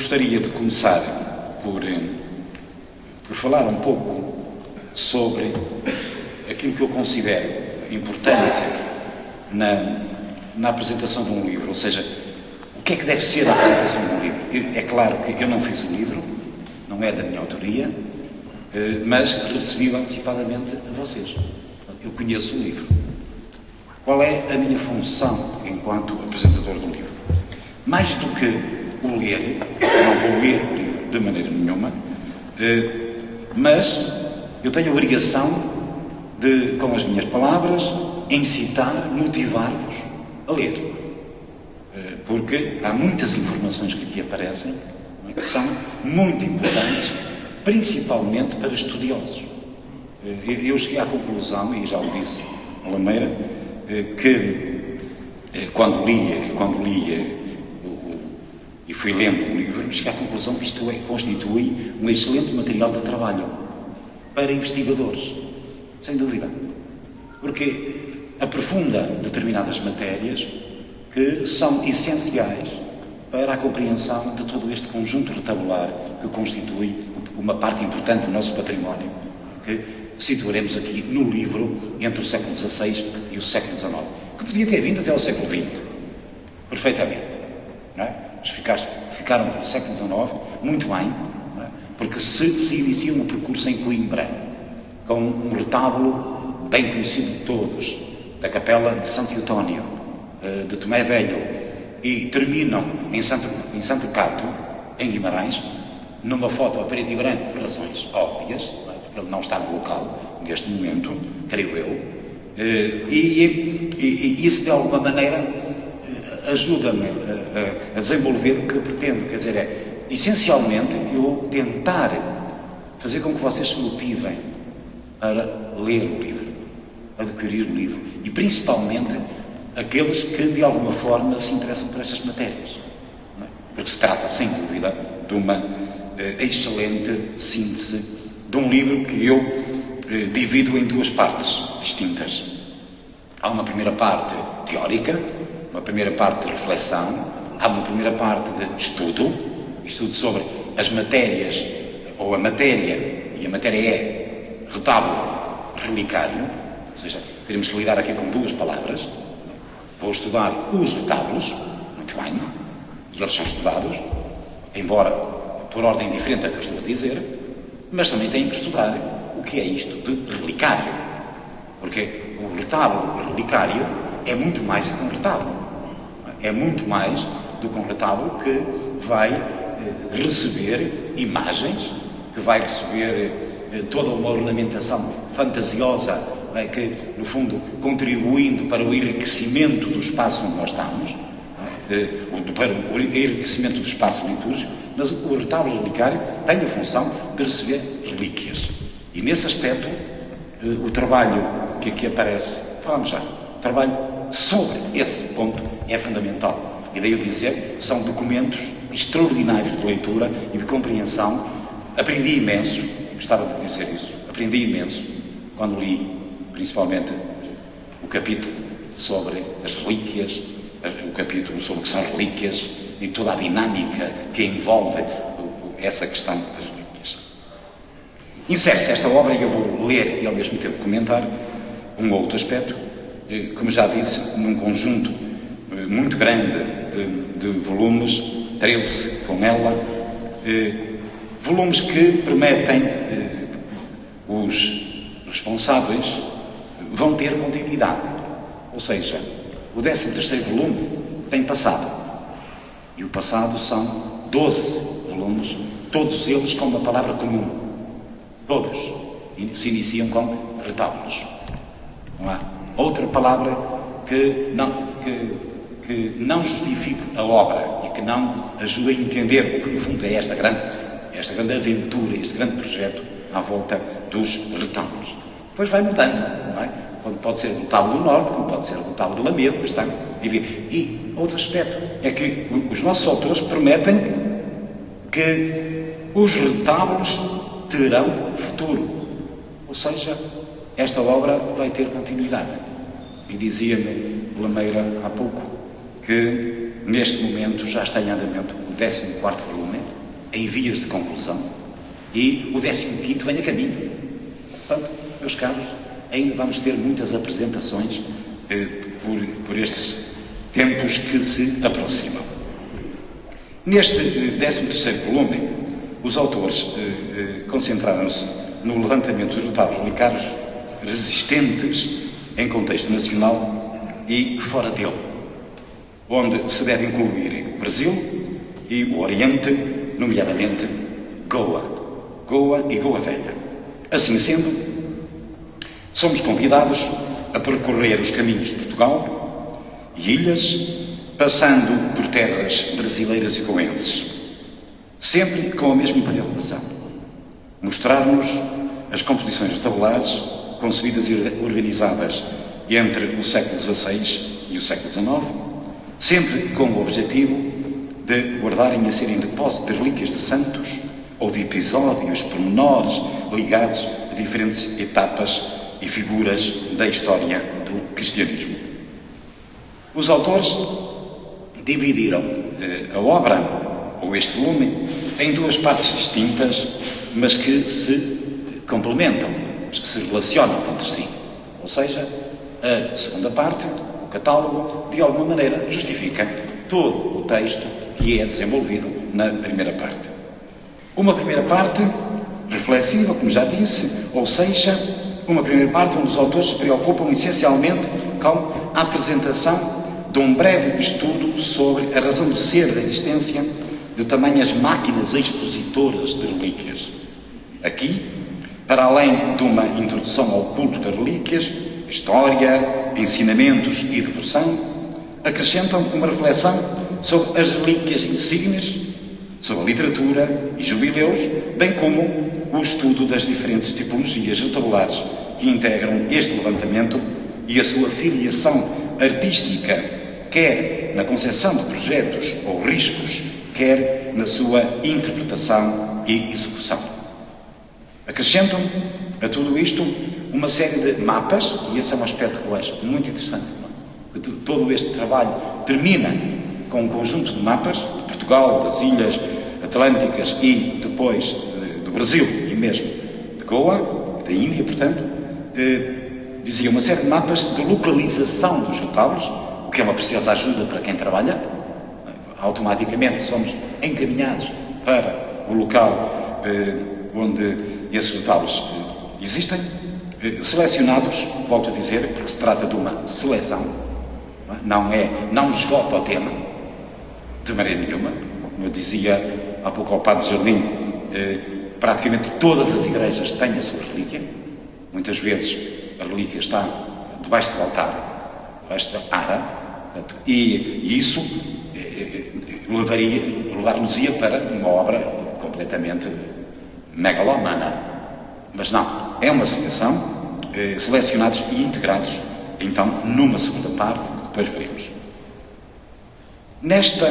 gostaria de começar por falar um pouco sobre aquilo que eu considero importante na apresentação de um livro, ou seja, o que é que deve ser a apresentação de um livro. É claro que eu não fiz o livro, não é da minha autoria, mas recebi-o antecipadamente a vocês. Eu conheço o livro. Qual é a minha função enquanto apresentador de um livro? Mais do que o ler, eu não vou ler o livro de maneira nenhuma, mas eu tenho a obrigação de, com as minhas palavras, incitar, motivar-vos a ler. Porque há muitas informações que aqui aparecem que são muito importantes, principalmente para estudiosos. Eu cheguei à conclusão, e já o disse a Lameira, que quando lia e fui lendo o livro, cheguei à conclusão que isto constitui um excelente material de trabalho para investigadores, sem dúvida. Porque aprofunda determinadas matérias que são essenciais para a compreensão de todo este conjunto retabular que constitui uma parte importante do nosso património, que situaremos aqui no livro entre o século XVI e o século XIX, que podia ter vindo até ao século XX, perfeitamente, não é? Mas ficaram pelo século XIX muito bem, não é? Porque se inicia um percurso em Coimbra, com um retábulo bem conhecido de todos, da Capela de Santo Eutónio, de Tomé Velho, e terminam em Santo Cato, em Guimarães, numa foto a preto e branco por razões óbvias, não é? Porque ele não está no local neste momento, creio eu, e isso de alguma maneira ajuda-me a desenvolver o que eu pretendo, quer dizer, é essencialmente eu tentar fazer com que vocês se motivem para ler o livro, adquirir o livro, e principalmente aqueles que de alguma forma se interessam por estas matérias, não é? Porque se trata, sem dúvida, de uma excelente síntese de um livro que eu divido em duas partes distintas. Há uma primeira parte teórica, uma primeira parte de reflexão, há uma primeira parte de estudo sobre as matérias, ou a matéria, e a matéria é retábulo relicário, ou seja, teremos que lidar aqui com duas palavras. Vou estudar os retábulos, muito bem, e eles são estudados, embora por ordem diferente da que eu estou a dizer, mas também tenho que estudar o que é isto de relicário, porque o retábulo relicário é muito mais do que um retábulo. É muito mais do que um retábulo que vai receber imagens, que vai receber toda uma ornamentação fantasiosa, que, no fundo, contribuindo para o enriquecimento do espaço onde nós estamos, para o enriquecimento do espaço litúrgico, mas o retábulo relicário tem a função de receber relíquias. E, nesse aspecto, o trabalho que aqui aparece, falamos já, o trabalho sobre esse ponto é fundamental. E daí eu dizer, são documentos extraordinários de leitura e de compreensão. Aprendi imenso, gostava de dizer isso, aprendi imenso quando li, principalmente, o capítulo sobre as relíquias, o capítulo sobre o que são relíquias e toda a dinâmica que envolve essa questão das relíquias. Insere-se esta obra e eu vou ler e ao mesmo tempo comentar um outro aspecto, como já disse, num conjunto muito grande de volumes, 13 com ela, volumes que permitem os responsáveis vão ter continuidade. Ou seja, o 13º volume tem passado. E o passado são 12 volumes, todos eles com uma palavra comum. Todos se iniciam com retábulos. Não há outra palavra que não justifique a obra e que não ajude a entender o que, no fundo, é esta grande aventura, este grande projeto à volta dos retábulos. Depois vai mudando, não é? Pode ser o retábulo do Norte, como pode ser o retábulo de Lamego, está? E outro aspecto é que os nossos autores prometem que os retábulos terão futuro. Ou seja, esta obra vai ter continuidade. E dizia-me Lameira há pouco que neste momento já está em andamento o 14º volume, em vias de conclusão, e o 15º vem a caminho. Portanto, meus caros, ainda vamos ter muitas apresentações por estes tempos que se aproximam. Neste 13º volume, os autores concentraram-se no levantamento dos notáveis relicários resistentes em contexto nacional e fora dele, onde se deve incluir o Brasil e o Oriente, nomeadamente Goa e Goa Velha. Assim sendo, somos convidados a percorrer os caminhos de Portugal e ilhas, passando por terras brasileiras e goenses, sempre com a mesma preocupação: mostrar-nos as composições tabulares concebidas e organizadas entre o século XVI e o século XIX, sempre com o objetivo de guardarem a serem depósito de relíquias de santos ou de episódios pormenores ligados a diferentes etapas e figuras da história do cristianismo. Os autores dividiram a obra, ou este volume, em duas partes distintas, mas que se complementam, mas que se relacionam entre si. Ou seja, a segunda parte, o catálogo, de alguma maneira justifica todo o texto que é desenvolvido na primeira parte. Uma primeira parte reflexiva, como já disse, ou seja, uma primeira parte onde os autores se preocupam essencialmente com a apresentação de um breve estudo sobre a razão de ser da existência de tamanhas máquinas expositoras de relíquias. Aqui, para além de uma introdução ao culto das relíquias, história, ensinamentos e devoção, acrescentam uma reflexão sobre as relíquias insígnias, sobre a literatura e jubileus, bem como o estudo das diferentes tipologias retabulares que integram este levantamento e a sua filiação artística, quer na concepção de projetos ou riscos, quer na sua interpretação e execução. Acrescentam a tudo isto uma série de mapas, e esse é um aspecto que eu acho muito interessante. Todo este trabalho termina com um conjunto de mapas de Portugal, das Ilhas Atlânticas e depois do Brasil e mesmo de Goa, da Índia, portanto, dizia uma série de mapas de localização dos retábulos, o que é uma preciosa ajuda para quem trabalha. Automaticamente somos encaminhados para o local onde esses retábulos existem, selecionados, volto a dizer, porque se trata de uma seleção, não esgota o tema de maneira nenhuma. Como eu dizia há pouco ao Padre Jardim, praticamente todas as igrejas têm a sua relíquia. Muitas vezes a relíquia está debaixo do altar, debaixo da ara, e isso levar-nos-ia para uma obra completamente megalomana. Mas não, é uma seleção, selecionados e integrados, então, numa segunda parte, que depois veremos. Nesta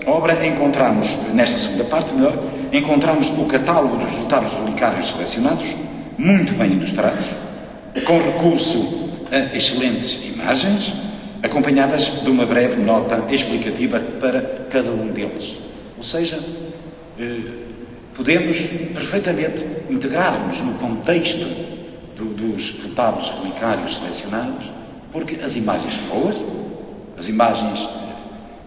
obra encontramos, nesta segunda parte, melhor, encontramos o catálogo dos retábulos relicários selecionados, muito bem ilustrados, com recurso a excelentes imagens, acompanhadas de uma breve nota explicativa para cada um deles. Ou seja, podemos perfeitamente integrar-nos no contexto dos retábulos relicários selecionados, porque as imagens são boas, as imagens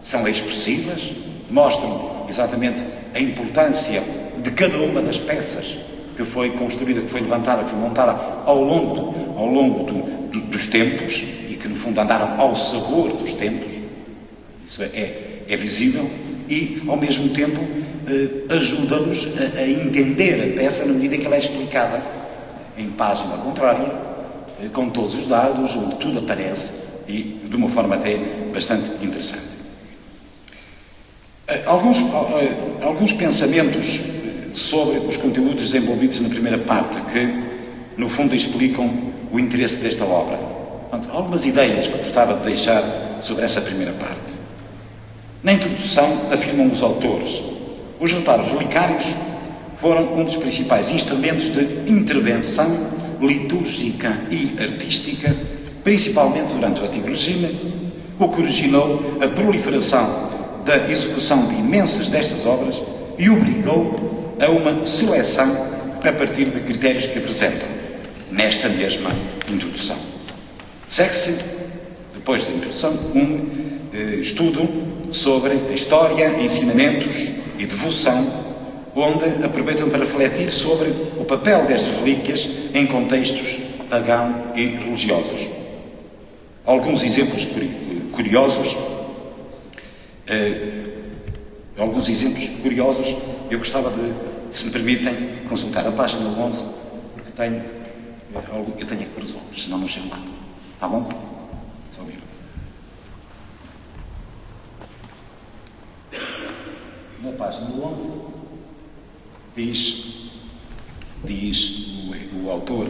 são expressivas, mostram exatamente a importância de cada uma das peças que foi construída, que foi levantada, que foi montada ao longo dos tempos e que, no fundo, andaram ao sabor dos tempos. Isso é visível e, ao mesmo tempo, ajuda-nos a entender a peça na medida em que ela é explicada em página contrária, com todos os dados, onde tudo aparece e de uma forma até bastante interessante. Alguns pensamentos sobre os conteúdos desenvolvidos na primeira parte que, no fundo, explicam o interesse desta obra. Portanto, algumas ideias que gostava de deixar sobre essa primeira parte. Na introdução, afirmam os autores, os retábulos relicários foram um dos principais instrumentos de intervenção litúrgica e artística, principalmente durante o Antigo Regime, o que originou a proliferação da execução de imensas destas obras e obrigou a uma seleção a partir de critérios que apresentam nesta mesma introdução. Segue-se, depois da introdução, um estudo sobre a história, ensinamentos e devoção, onde aproveitam para refletir sobre o papel destas relíquias em contextos pagão e religiosos. Alguns exemplos curiosos, eu gostava de, se me permitem, consultar a página 11, porque eu tenho que pôr os olhos, senão não chego lá. Está bom? Só ouvir. Na página 11, diz o autor,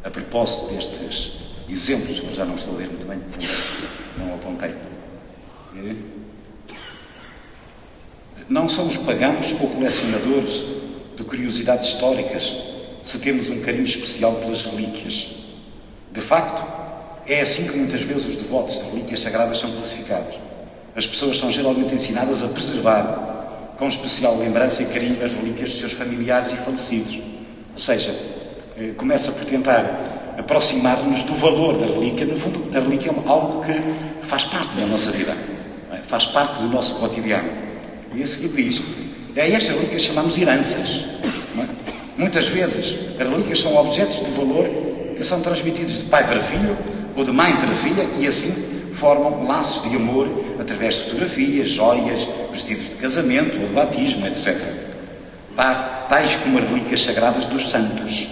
a propósito destes exemplos, que eu já não estou a ler muito bem, não apontei. Não somos pagãos ou colecionadores de curiosidades históricas se temos um carinho especial pelas relíquias. De facto, é assim que muitas vezes os devotos de relíquias sagradas são classificados. As pessoas são geralmente ensinadas a preservar com especial lembrança e carinho as relíquias dos seus familiares e falecidos. Ou seja, começa por tentar aproximar-nos do valor da relíquia. No fundo, a relíquia é algo que faz parte da nossa vida, faz parte do nosso cotidiano. E a seguir diz, estas relíquias chamamos heranças. Muitas vezes, as relíquias são objetos de valor que são transmitidos de pai para filho ou de mãe para filha e assim formam laços de amor através de fotografias, joias, vestidos de casamento ou de batismo, etc. Tais como as relíquias sagradas dos santos.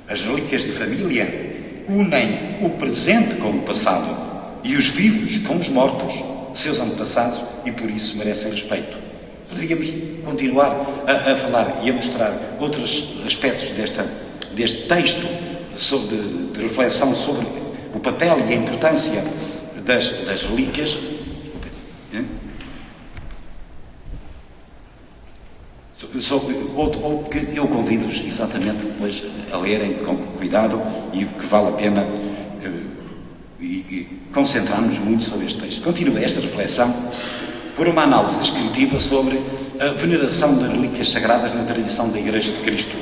As relíquias de família unem o presente com o passado e os vivos com os mortos, seus antepassados, e por isso merecem respeito. Poderíamos continuar a falar e a mostrar outros aspectos deste texto de reflexão sobre o papel e a importância das relíquias. Eu convido-os exatamente depois a lerem com cuidado e que vale a pena concentrarmos muito sobre este texto. Continua esta reflexão por uma análise descritiva sobre a veneração das relíquias sagradas na tradição da Igreja de Cristo,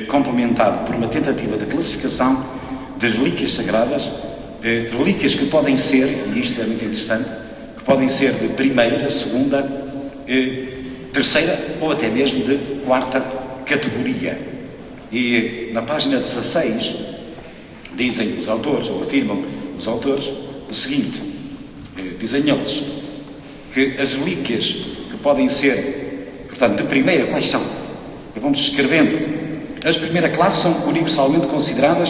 complementado por uma tentativa de classificação das relíquias sagradas, relíquias que podem ser, e isto é muito interessante, que podem ser de primeira, segunda, terceira ou até mesmo de quarta categoria. E na página 16 dizem os autores, ou afirmam os autores, o seguinte, dizem eles, que as relíquias que podem ser, portanto, de primeira, quais são? E vamos escrevendo. As de primeira classe são universalmente consideradas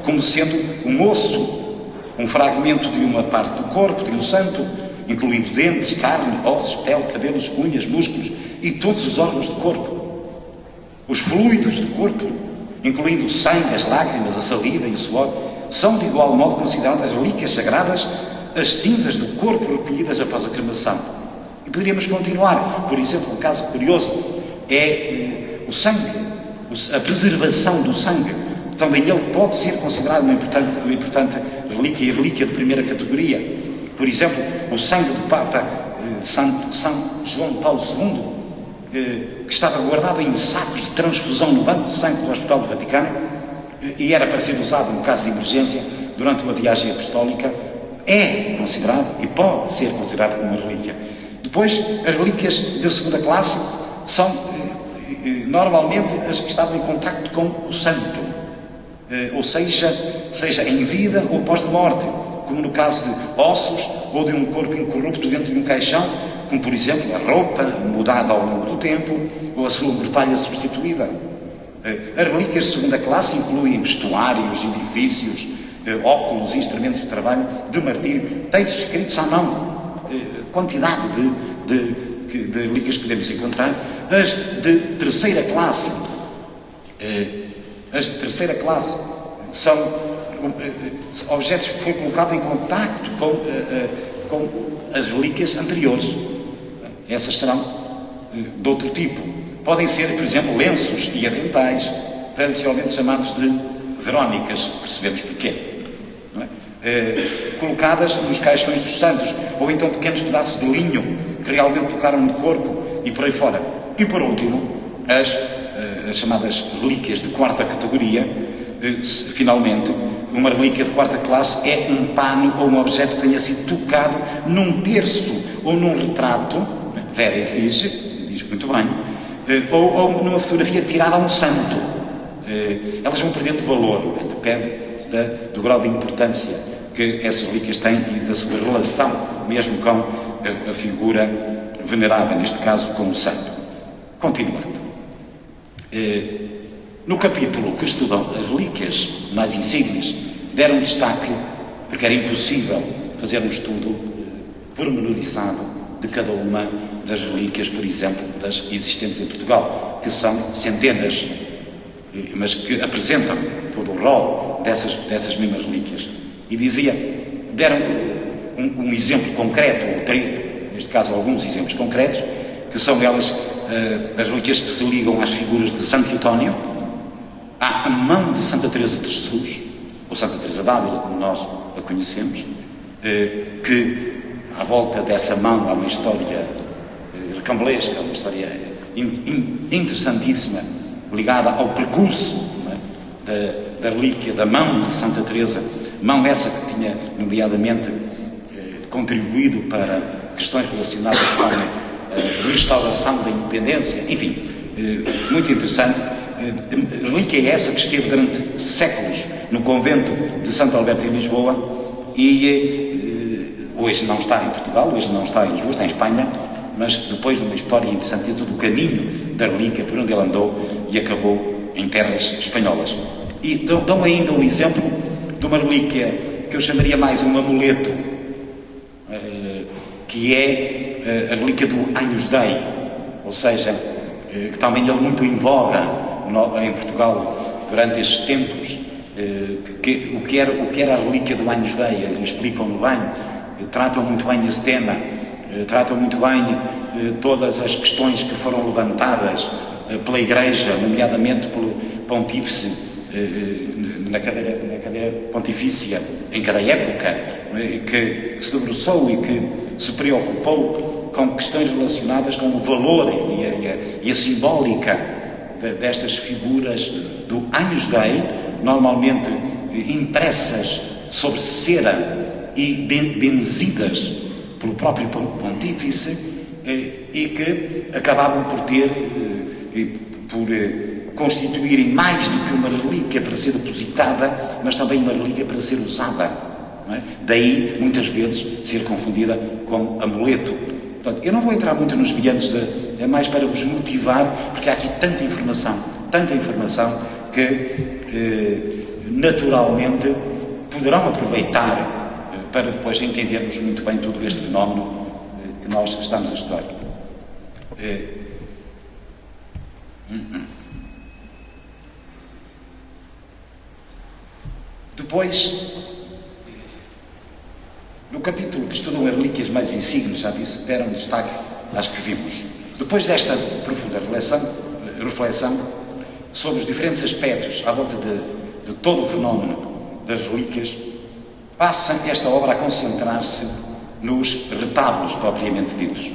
como sendo um osso, um fragmento de uma parte do corpo de um santo, incluindo dentes, carne, ossos, pele, cabelos, unhas, músculos e todos os órgãos do corpo. Os fluidos do corpo, incluindo o sangue, as lágrimas, a saliva e o suor, são de igual modo consideradas relíquias sagradas as cinzas do corpo recolhidas após a cremação. E poderíamos continuar. Por exemplo, um caso curioso é o sangue, a preservação do sangue. Também ele pode ser considerado uma importante relíquia e relíquia de primeira categoria. Por exemplo, o sangue do Papa São João Paulo II, que estava guardado em sacos de transfusão no banco de sangue do Hospital do Vaticano e era para ser usado no caso de emergência durante uma viagem apostólica, é considerado e pode ser considerado como uma relíquia. Depois, as relíquias de segunda classe são normalmente as que estavam em contacto com o santo, ou seja em vida ou após a morte, como no caso de ossos ou de um corpo incorrupto dentro de um caixão, como por exemplo a roupa mudada ao longo do tempo ou a sua mortalha substituída. As relíquias de segunda classe incluem vestuários, edifícios, óculos, instrumentos de trabalho, de martírio, textos escritos à mão, quantidade de relíquias que podemos encontrar. As de terceira classe são objetos que foi colocado em contacto com as relíquias anteriores. Essas serão de outro tipo. Podem ser, por exemplo, lenços e aventais, tradicionalmente chamados de verónicas, percebemos porquê. Não é? Colocadas nos caixões dos santos, ou então pequenos pedaços de linho que realmente tocaram no corpo e por aí fora. E por último, as chamadas relíquias de quarta categoria. Finalmente, uma relíquia de quarta classe é um pano ou um objeto que tenha sido tocado num terço ou num retrato, vera efígie, diz muito bem, ou numa fotografia tirada a um santo. Elas vão perdendo valor, depende do grau de importância que essas relíquias têm e da sua relação mesmo com a figura venerada, neste caso como santo. Continuando. No capítulo que estudam as relíquias mais insígnias, deram destaque, porque era impossível fazer um estudo pormenorizado de cada uma das relíquias, por exemplo, das existentes em Portugal, que são centenas, mas que apresentam todo o rol dessas mesmas relíquias. E deram um exemplo concreto, ou três, neste caso alguns exemplos concretos, que são elas as relíquias que se ligam às figuras de Santo António, à mão de Santa Teresa de Jesus, ou Santa Teresa d'Ávila, como nós a conhecemos, que à volta dessa mão há uma história recambulesca, uma história interessantíssima, ligada ao percurso da relíquia da mão de Santa Teresa, mão essa que tinha, nomeadamente, contribuído para questões relacionadas com a restauração da independência, enfim, muito interessante. Relíquia é essa que esteve durante séculos no convento de Santo Alberto em Lisboa e hoje não está em Portugal, hoje não está em Lisboa, está em Espanha, mas depois de uma história interessante do caminho da relíquia por onde ele andou e acabou em terras espanholas. E dão ainda um exemplo de uma relíquia que eu chamaria mais um amuleto, que é a relíquia do Agnus Dei, ou seja, que também é muito em voga em Portugal durante estes tempos. O que era a relíquia do Agnus Dei, explicam-no bem, tratam muito bem esse tema, tratam muito bem todas as questões que foram levantadas pela Igreja, nomeadamente pelo Pontífice, na cadeira pontifícia em cada época, que se debruçou e que se preocupou com questões relacionadas com o valor e a simbólica destas figuras do Agnus Dei, normalmente impressas sobre cera e benzidas pelo próprio Pontífice, e que acabavam por constituírem mais do que uma relíquia para ser depositada, mas também uma relíquia para ser usada. Não é? Daí, muitas vezes, ser confundida com amuleto. Portanto, eu não vou entrar muito nos meandros, é mais para vos motivar, porque há aqui tanta informação que naturalmente poderão aproveitar para depois entendermos muito bem todo este fenómeno que nós estamos a estudar. Depois, no capítulo que estudam as relíquias mais insígnias, já disse, deram destaque às que vimos. Depois desta profunda reflexão sobre os diferentes aspectos à volta de todo o fenómeno das relíquias, passa esta obra a concentrar-se nos retábulos propriamente ditos.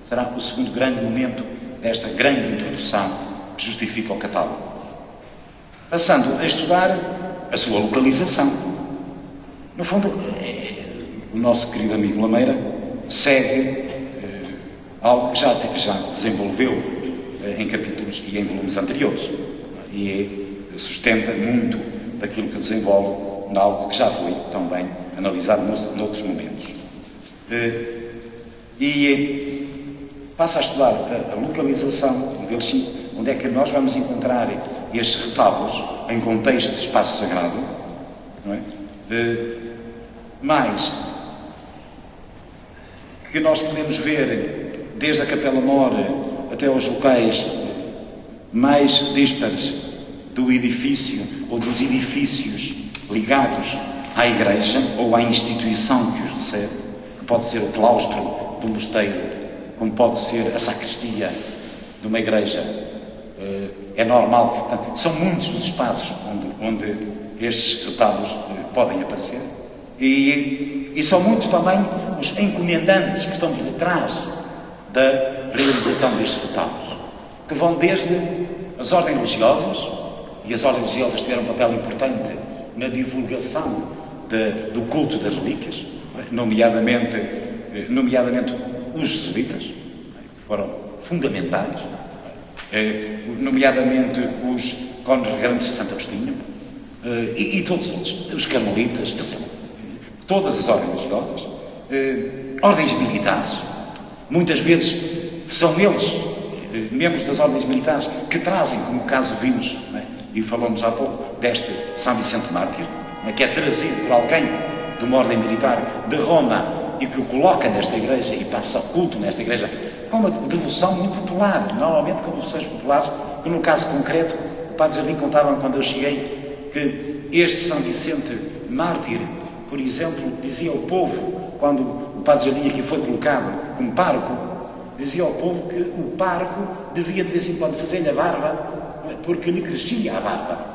Será o segundo grande momento desta grande introdução que justifica o catálogo. Passando a estudar a sua localização. No fundo, o nosso querido amigo Lameira segue algo que já desenvolveu em capítulos e em volumes anteriores, e sustenta muito daquilo que desenvolve em algo que já foi também analisado noutros momentos. E passa a estudar a localização deles, onde é que nós vamos encontrar estes retábulos em contexto de espaço sagrado, não é? Mas que nós podemos ver desde a Capela Mor até aos locais mais díspares do edifício ou dos edifícios ligados à Igreja ou à instituição que os recebe, que pode ser o claustro do mosteiro, como pode ser a sacristia de uma igreja. É normal, portanto, são muitos os espaços onde estes retábulos podem aparecer. E são muitos também os encomendantes que estão por detrás da realização destes retalhos, que vão desde as ordens religiosas, e as ordens religiosas tiveram um papel importante na divulgação do culto das relíquias, nomeadamente os jesuítas, que foram fundamentais, nomeadamente os congregantes de Santo Agostinho, e todos os outros, os carmelitas, quer dizer, todas as ordens religiosas, ordens militares, muitas vezes são eles, membros das ordens militares, que trazem, como o caso vimos, e falamos há pouco, deste São Vicente Mártir, que é trazido por alguém de uma ordem militar de Roma e que o coloca nesta igreja e passa culto nesta igreja com uma devoção muito popular, normalmente com devoções populares, que no caso concreto, o Padre Jardim contava quando eu cheguei que este São Vicente Mártir, por exemplo, dizia ao povo, quando o Padre Jardim aqui foi colocado como pároco, dizia ao povo que o pároco devia de vez em quando fazer-lhe a barba, porque lhe crescia a barba.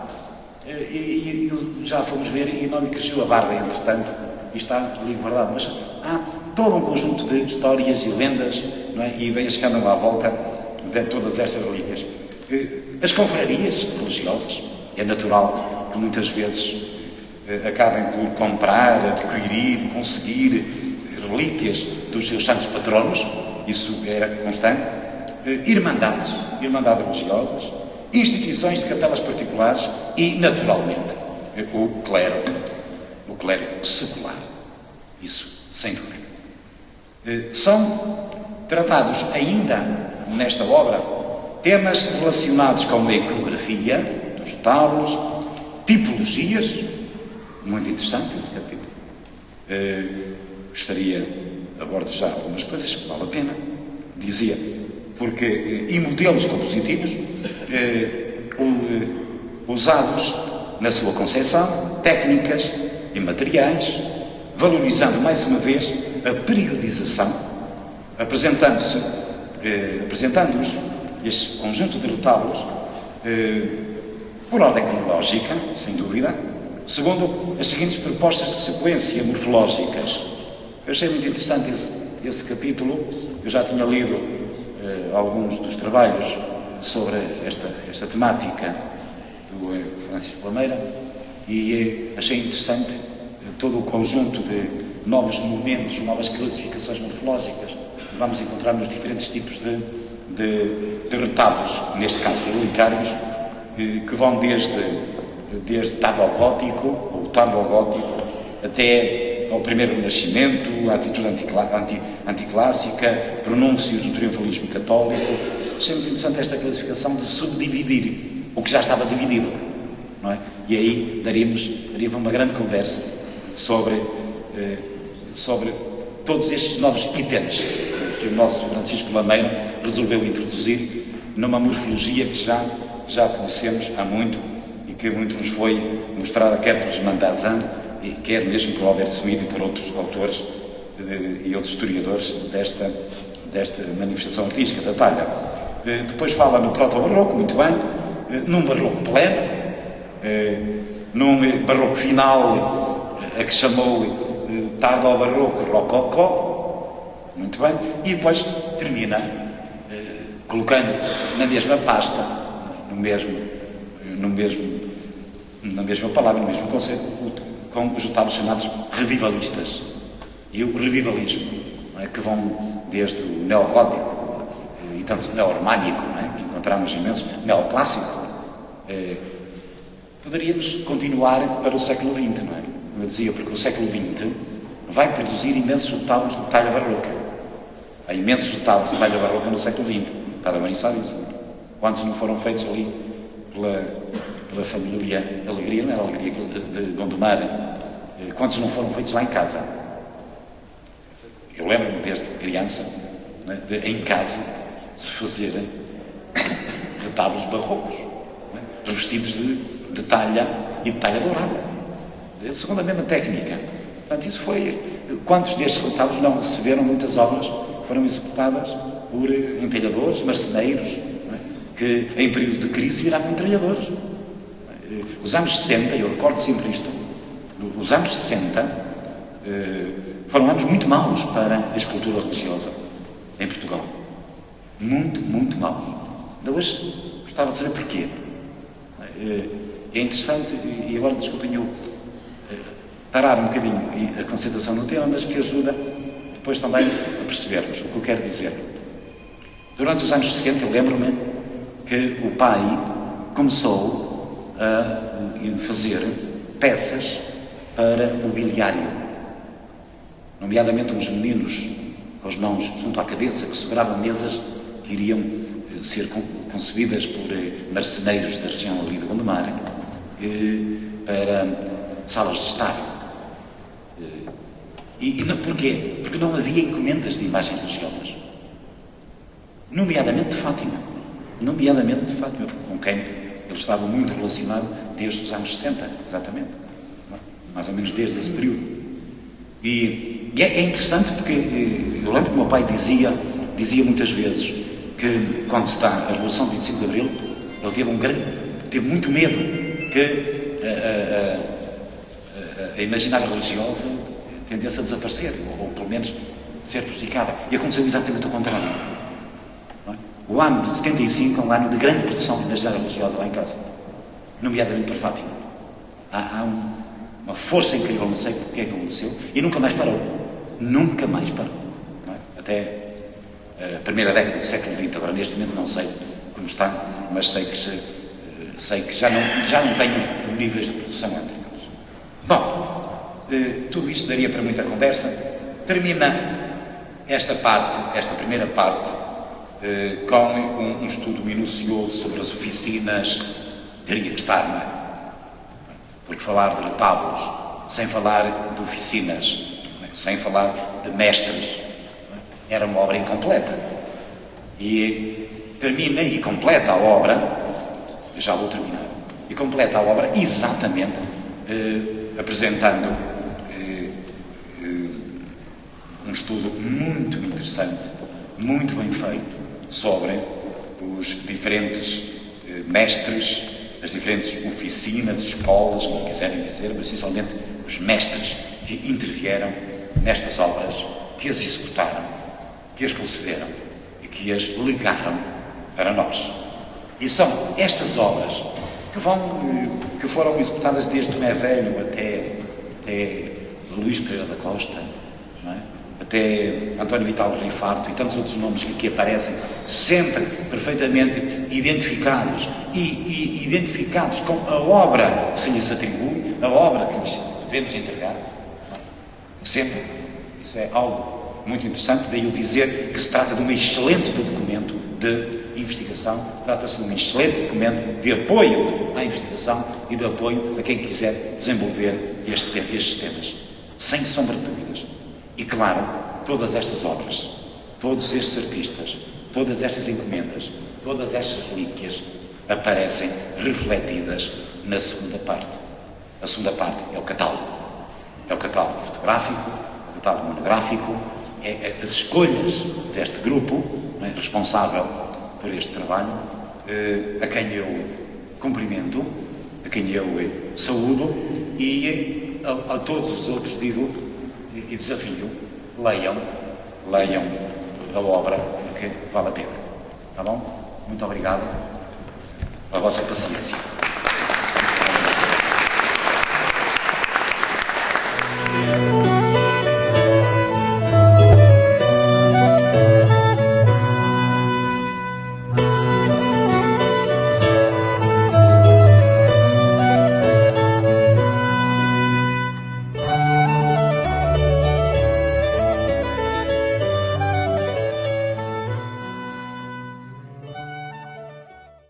E já fomos ver, e não lhe cresceu a barba, entretanto, e está ali guardado. Mas há todo um conjunto de histórias e lendas, não é? E ideias que andam à volta de todas estas relíquias. As confrarias religiosas, é natural que muitas vezes acabem por comprar, adquirir, conseguir relíquias dos seus santos patronos, isso era constante, irmandades religiosas, instituições de capelas particulares e, naturalmente, o clero secular. Isso, sem dúvida. São tratados ainda, nesta obra, temas relacionados com a iconografia dos retablos, tipologias, muito interessante esse capítulo. Gostaria de abordar já algumas coisas que vale a pena. Dizia, e modelos compositivos usados na sua concepção, técnicas e materiais, valorizando mais uma vez a periodização, apresentando-os, este conjunto de retábulos, por ordem cronológica, sem dúvida, segundo as seguintes propostas de sequência morfológicas. Eu achei muito interessante esse capítulo. Eu já tinha lido alguns dos trabalhos sobre esta temática do Francisco Lameira e achei interessante todo o conjunto de novos momentos, novas classificações morfológicas que vamos encontrar nos diferentes tipos de retábulos, neste caso relicários, que vão desde tardogótico ou tardogótico até ao primeiro Renascimento, a atitude anticlássica, pronúncios do triunfalismo católico. Achei muito interessante esta classificação de subdividir o que já estava dividido, não é? E aí daríamos uma grande conversa sobre todos estes novos itens que o nosso Francisco Lameira resolveu introduzir numa morfologia que já conhecemos há muito e que muito nos foi mostrada quer por Germán Dazan, quer mesmo por Albert Smith e por outros autores e outros historiadores desta manifestação artística da talha. Depois fala no proto-barroco, muito bem, num barroco pleno, num barroco final, a que chamou tardo-barroco rococó, muito bem, e depois termina colocando na mesma pasta, na mesma palavra, no mesmo conceito, com os retábulos chamados revivalistas. E o revivalismo, não é, que vão desde o neogótico e tanto neoromânico, não é, que encontramos imensos, neoclássico. Poderíamos continuar para o século XX, não é? Como eu dizia, porque o século XX vai produzir imensos retábulos de talha barroca. Há imensos retábulos de talha barroca no século XX. Cada um sabe isso. Quantos não foram feitos ali pela família Alegria, não era Alegria de Gondomar? Quantos não foram feitos lá em casa? Eu lembro-me desde criança, né, em casa, se fazerem retábulos barrocos, né, revestidos de talha e de talha dourada, segundo a mesma técnica. Portanto, isso foi... Quantos destes retábulos não receberam muitas obras que foram executadas por entalhadores, marceneiros, né, que em período de crise viraram entalhadores. Os anos 60, eu recordo sempre isto, os anos 60 foram anos muito maus para a escultura religiosa em Portugal. Muito, muito maus. Ainda hoje gostava de saber porquê. É interessante, e agora desculpem eu parar um bocadinho a concentração no tema, mas que ajuda depois também a percebermos o que eu quero dizer. Durante os anos 60, eu lembro-me que o pai começou a fazer peças para mobiliário, nomeadamente uns meninos com as mãos junto à cabeça que seguravam mesas que iriam ser concebidas por marceneiros da região ali de Gondomar para salas de estar. E porquê? Porque não havia encomendas de imagens religiosas, nomeadamente de Fátima, com quem ele estava muito relacionado desde os anos 60, exatamente, mais ou menos desde esse período. E é interessante porque eu lembro que o meu pai dizia muitas vezes que quando se dá a Revolução de 25 de Abril, ele teve muito medo que a imaginária religiosa tendesse a desaparecer, ou pelo menos ser prejudicada. E aconteceu exatamente o contrário. Não é? O ano de 75 é um ano de grande produção de imaginária religiosa lá em casa, nomeadamente para Fátima. Há uma força incrível, não sei porque é que aconteceu, e nunca mais parou. Nunca mais parou. Não é? Até a primeira década do século XX, agora neste momento não sei como está, mas sei que já não tem os níveis de produção anteriores. Bom, tudo isto daria para muita conversa. Termina esta primeira parte, com um estudo minucioso sobre as oficinas. Teria que estar, não é? Porque falar de retábulos, sem falar de oficinas, sem falar de mestres, era uma obra incompleta. E termina e completa a obra, já vou terminar, e completa a obra exatamente apresentando um estudo muito interessante, muito bem feito, sobre os diferentes mestres, as diferentes oficinas, escolas, como quiserem dizer, mas essencialmente os mestres que intervieram nestas obras, que as executaram, que as conceberam e que as legaram para nós. E são estas obras que foram executadas desde Tomé Velho até Luís Pereira da Costa, não é? Até António Vital Rifarto e tantos outros nomes que aqui aparecem, sempre perfeitamente identificados e identificados com a obra que se lhes atribui, a obra que lhes devemos entregar. Sempre. Isso é algo muito interessante, daí eu dizer que se trata de um excelente documento de investigação, trata-se de um excelente documento de apoio à investigação e de apoio a quem quiser desenvolver estes temas, sem sombra de dúvidas. E claro, todas estas obras, todos estes artistas, todas estas encomendas, todas estas relíquias aparecem refletidas na segunda parte. A segunda parte é o catálogo. É o catálogo fotográfico, o catálogo monográfico, é as escolhas deste grupo, né, responsável por este trabalho, a quem eu cumprimento, a quem eu saúdo e a todos os outros digo e desafio, leiam a obra, porque vale a pena. Tá bom? Muito obrigado pela vossa paciência.